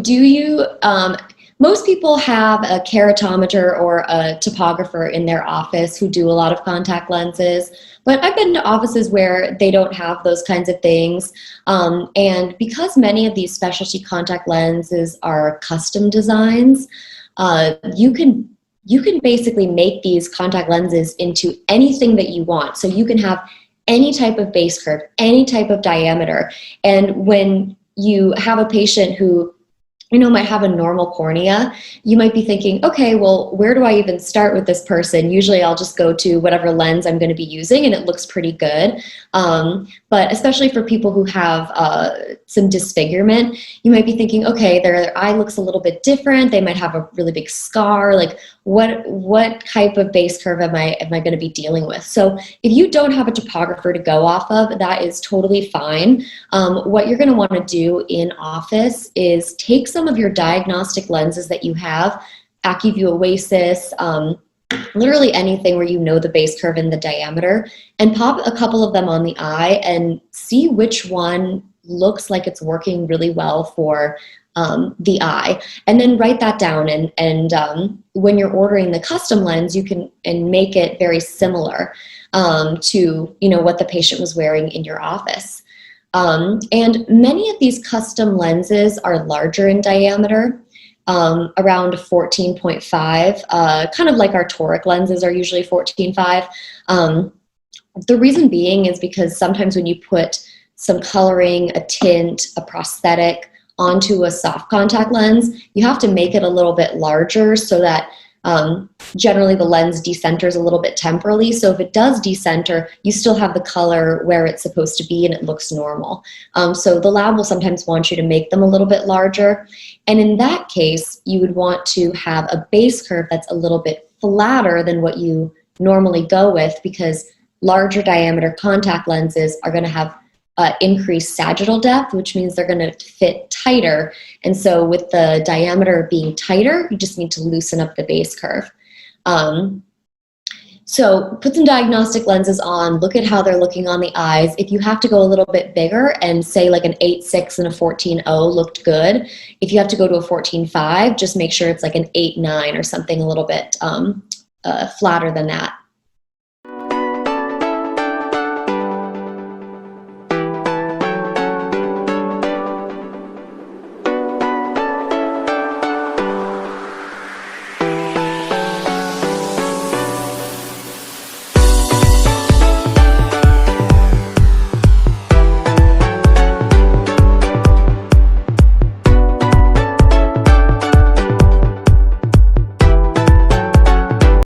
do you, most people have a keratometer or a typographer in their office who do a lot of contact lenses, but I've been to offices where they don't have those kinds of things. And because many of these specialty contact lenses are custom designs, you can basically make these contact lenses into anything that you want. So you can have any type of base curve, any type of diameter. And when you have a patient who might have a normal cornea, you might be thinking, okay, well, where do I even start with this person? Usually I'll just go to whatever lens I'm going to be using and it looks pretty good. But especially for people who have some disfigurement, you might be thinking, okay, their eye looks a little bit different. They might have a really big scar. Like what type of base curve am I going to be dealing with? So if you don't have a topographer to go off of, that is totally fine. What you're going to want to do in office is take some of your diagnostic lenses that you have, AccuView Oasis, literally anything where you know the base curve and the diameter, and pop a couple of them on the eye and see which one looks like it's working really well for the eye, and then write that down. And when you're ordering the custom lens, you can make it very similar to what the patient was wearing in your office. And many of these custom lenses are larger in diameter, around 14.5, kind of like our toric lenses are usually 14.5. The reason being is because sometimes when you put some coloring, a tint, a prosthetic onto a soft contact lens, you have to make it a little bit larger so that generally the lens decenters a little bit temporally. So if it does decenter, you still have the color where it's supposed to be and it looks normal. So the lab will sometimes want you to make them a little bit larger. And in that case, you would want to have a base curve that's a little bit flatter than what you normally go with, because larger diameter contact lenses are going to have increased sagittal depth, which means they're going to fit tighter. And so with the diameter being tighter, you just need to loosen up the base curve. So put some diagnostic lenses on, look at how they're looking on the eyes. If you have to go a little bit bigger and say like an 8.6 and a 14.0 looked good, if you have to go to a 14.5, just make sure it's like an 8.9 or something a little bit flatter than that.